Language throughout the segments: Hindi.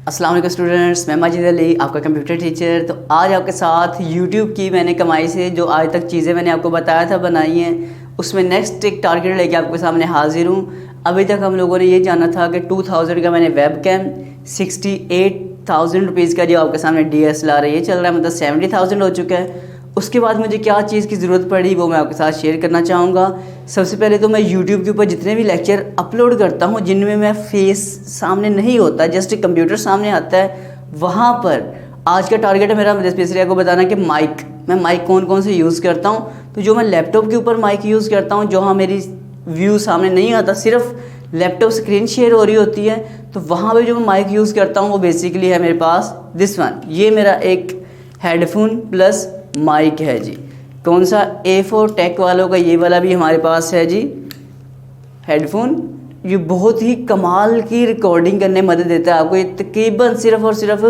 अस्सलाम वालेकुम स्टूडेंट्स, मैं माजिद अली आपका कंप्यूटर टीचर। तो आज आपके साथ YouTube की मैंने कमाई से जो आज तक चीज़ें मैंने आपको बताया था बनाई हैं, उसमें नेक्स्ट एक टारगेट लेके आपके सामने हाजिर हूँ। अभी तक हम लोगों ने ये जाना था कि 2000 का मैंने वेब कैम, 68,000 रुपीज़ का जो आपके सामने DSLR है ये चल रहा है, मतलब 70,000 हो चुका है। उसके बाद मुझे क्या चीज़ की ज़रूरत पड़ी वो मैं आपके साथ शेयर करना चाहूँगा। सबसे पहले तो मैं YouTube के ऊपर जितने भी लेक्चर अपलोड करता हूँ जिनमें मैं फेस सामने नहीं होता, जस्ट कंप्यूटर सामने आता है, वहाँ पर आज का टारगेट है मेरा स्पेशली आपको बताना कि मैं माइक कौन कौन से यूज़ करता हूँ। तो जो मैं लैपटॉप के ऊपर माइक यूज़ करता हूँ, जहाँ मेरी व्यू सामने नहीं आता, सिर्फ लैपटॉप स्क्रीन शेयर हो रही होती है, तो वहाँ पर जो मैं माइक यूज़ करता हूँ वो बेसिकली है मेरे पास दिस वन। ये मेरा एक हेडफोन प्लस माइक है जी। कौन सा? A4 टेक वालों का ये वाला भी हमारे पास है जी हेडफोन। ये बहुत ही कमाल की रिकॉर्डिंग करने में मदद देता है आपको। ये तकरीबन सिर्फ और सिर्फ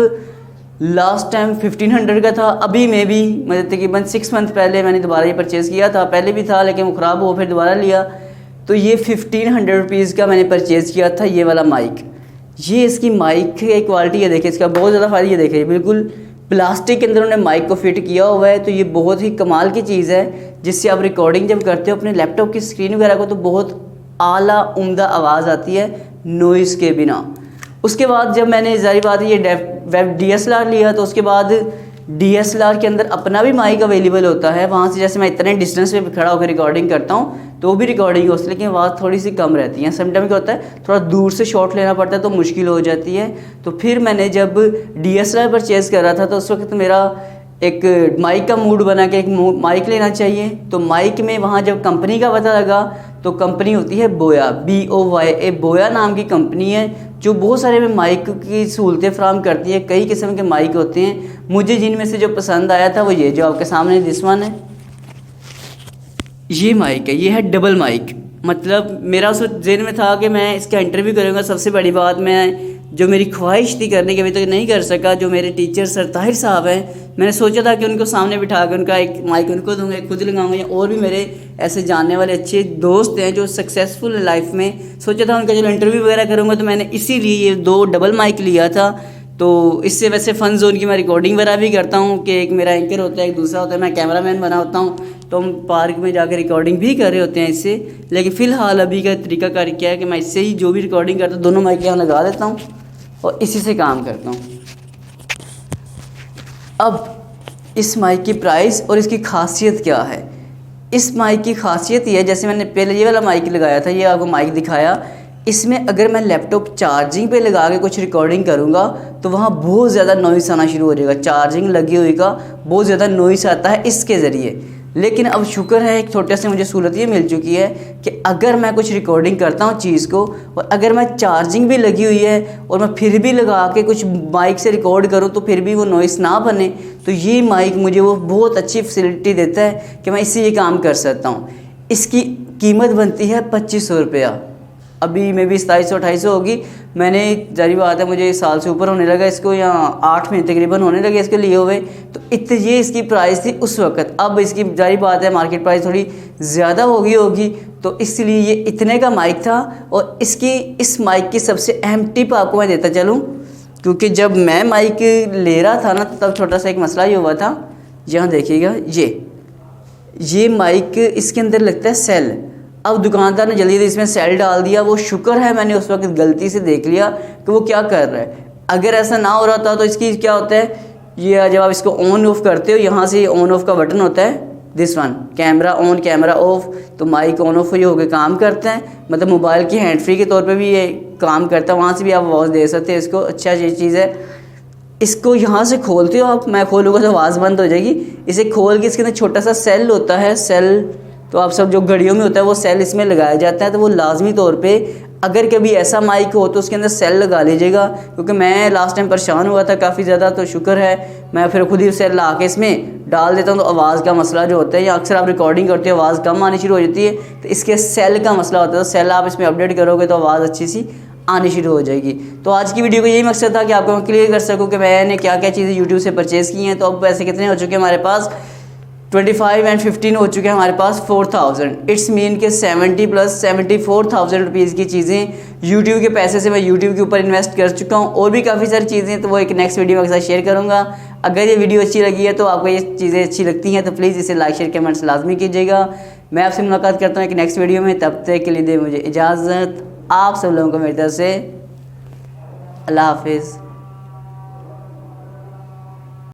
लास्ट टाइम 1500 का था। अभी में भी मतलब तकरीबन 6 मंथ पहले मैंने दोबारा ये परचेज़ किया था। पहले भी था लेकिन वो ख़राब हो, फिर दोबारा लिया। तो ये 1500 रुपीज़ का मैंने परचेज़ किया था ये वाला माइक। ये इसकी माइक की क्वालिटी है, देखें इसका बहुत ज़्यादा फ़ायदा। ये देखें बिल्कुल प्लास्टिक के अंदर उन्होंने माइक को फिट किया हुआ है। तो ये बहुत ही कमाल की चीज़ है जिससे आप रिकॉर्डिंग जब करते हो अपने लैपटॉप की स्क्रीन वगैरह को, तो बहुत आला उम्दा आवाज़ आती है नॉइज़ के बिना। उसके बाद जब मैंने ज़ाहिर बात है ये वेब DSLR लिया, तो उसके बाद DSLR के अंदर अपना भी माइक अवेलेबल होता है। वहाँ से जैसे मैं इतने डिस्टेंस पे खड़ा होकर रिकॉर्डिंग करता हूँ तो वो भी रिकॉर्डिंग होती है, लेकिन आवाज़ थोड़ी सी कम रहती है। समटाइम क्या होता है थोड़ा दूर से शॉट लेना पड़ता है तो मुश्किल हो जाती है। तो फिर मैंने जब DSLR परचेज़ करा था तो उस वक्त मेरा एक माइक का मूड बना कि एक माइक लेना चाहिए। तो माइक में वहाँ जब कंपनी का पता लगा तो कंपनी होती है बोया, BOYA, बोया नाम की कंपनी है जो बहुत सारे में माइक की सहूलतें फ़राहम करती है। कई किस्म के माइक होते हैं। मुझे जिनमें से जो पसंद आया था वो ये जो आपके सामने दिस वन है, ये माइक है। ये है डबल माइक। मतलब मेरा उस जेन में था कि मैं इसका इंटरव्यू करूँगा। सबसे बड़ी बात, मैं जो मेरी ख्वाहिश थी करने की अभी तक नहीं कर सका, जो मेरे टीचर सर ताहिर साहब हैं, मैंने सोचा था कि उनको सामने बिठा कर उनका एक माइक उनको दूंगा, एक खुद लगाऊंगा। या और भी मेरे ऐसे जानने वाले अच्छे दोस्त हैं जो सक्सेसफुल लाइफ में, सोचा था उनका जो इंटरव्यू वगैरह करूँगा। तो मैंने इसीलिए ये 2 डबल माइक लिया था। तो इससे वैसे फ़न जोन की मैं रिकॉर्डिंग वगैरह भी करता हूँ कि एक मेरा एंकर होता है, एक दूसरा होता है, मैं कैमरामैन बना होता हूँ। तो हम पार्क में जाकर रिकॉर्डिंग भी कर रहे होते हैं इससे। लेकिन फ़िलहाल अभी का तरीकाकार क्या है कि मैं इससे ही जो भी रिकॉर्डिंग करता हूँ दोनों माइक यहाँ लगा देता हूँ और इसी से काम करता हूँ। अब इस माइक की प्राइस और इसकी खासियत क्या है? इस माइक की खासियत ये है, जैसे मैंने पहले ये वाला माइक लगाया था, ये आपको माइक दिखाया, इसमें अगर मैं लैपटॉप चार्जिंग पे लगा के कुछ रिकॉर्डिंग करूँगा तो वहाँ बहुत ज़्यादा नॉइस आना शुरू हो जाएगा। चार्जिंग लगी हुई का बहुत ज़्यादा नॉइस आता है इसके ज़रिए। लेकिन अब शुक्र है एक छोटे से मुझे सहूलत ये मिल चुकी है कि अगर मैं कुछ रिकॉर्डिंग करता हूँ चीज़ को, और अगर मैं चार्जिंग भी लगी हुई है और मैं फिर भी लगा के कुछ माइक से रिकॉर्ड करूँ तो फिर भी वो नॉइस ना बने, तो ये माइक मुझे वो बहुत अच्छी फैसिलिटी देता है कि मैं इससे ये काम कर सकता हूँ। इसकी कीमत बनती है 2500 रुपया। अभी मे भी 2700-2800 होगी। मैंने जारी बात है मुझे साल से ऊपर होने लगा इसको, या 8 महीने तकरीबन होने लगे इसके लिए हुए। तो ये इसकी प्राइस थी उस वक्त। अब इसकी जारी बात है मार्केट प्राइस थोड़ी ज़्यादा होगी। तो इसलिए ये इतने का माइक था। और इस माइक की सबसे अहम टिप आपको मैं देता चलूँ, क्योंकि जब मैं माइक ले रहा था ना तब छोटा सा एक मसला ये हुआ था। यहाँ देखिएगा ये माइक इसके अंदर लगता है सेल। अब दुकानदार ने जल्दी इसमें सेल डाल दिया। वो शुक्र है मैंने उस वक्त गलती से देख लिया कि वो क्या कर रहा है। अगर ऐसा ना हो रहा था तो इसकी क्या होता है, ये जब आप इसको ऑन ऑफ करते हो, यहाँ से ऑन ऑफ का बटन होता है this one, camera on camera off, तो माइक ऑन ऑफ ये होकर काम करता है। मतलब मोबाइल की हैंड फ्री के तौर पर भी ये काम करता है। वहाँ से भी आप आवाज़ दे सकते हैं इसको। अच्छा ये चीज़ है। इसको यहाँ से खोलते हो आप, मैं खोलूँगा तो आवाज़ बंद हो जाएगी। इसे खोल के इसके अंदर छोटा सा सेल होता है, सेल तो आप सब जो घड़ियों में होता है वो सेल इसमें लगाया जाता है। तो वो लाजमी तौर पे अगर कभी ऐसा माइक हो तो उसके अंदर सेल लगा लीजिएगा, क्योंकि मैं लास्ट टाइम परेशान हुआ था काफ़ी ज़्यादा। तो शुक्र है मैं फिर खुद ही सेल ला के इसमें डाल देता हूँ। तो आवाज़ का मसला जो होता है, या अक्सर आप रिकॉर्डिंग करते हो आवाज़ कम आनी शुरू हो जाती है, तो इसके सेल का मसला होता है। तो सेल आप इसमें अपडेट करोगे तो आवाज़ अच्छी सी आनी शुरू हो जाएगी। तो आज की वीडियो का यही मकसद था कि आपको मैं क्लियर कर सकूँ कि मैंने क्या क्या चीज़ें यूट्यूब से परचेज़ की हैं। तो अब पैसे कितने हो चुके हैं हमारे पास, 25 एंड 15 हो चुके हैं हमारे पास 4000। इट्स मीन के 70 प्लस 74,000 रुपीज़ की चीज़ें यूट्यूब के पैसे से मैं यूट्यूब के ऊपर इन्वेस्ट कर चुका हूँ। और भी काफ़ी सारी चीज़ें तो वो एक नेक्स्ट वीडियो के साथ शेयर करूँगा। अगर ये वीडियो अच्छी लगी है तो आपको ये चीज़ें अच्छी लगती हैं तो प्लीज़ इसे लाइक शेयर कमेंट्स लाजमी कीजिएगा। मैं आपसे मुलाकात करता हूँ एक नेक्स्ट वीडियो में, तब तक के लिए दे मुझे इजाज़त। आप सब लोगों को मेरी तरफ से अल्लाह हाफिज़।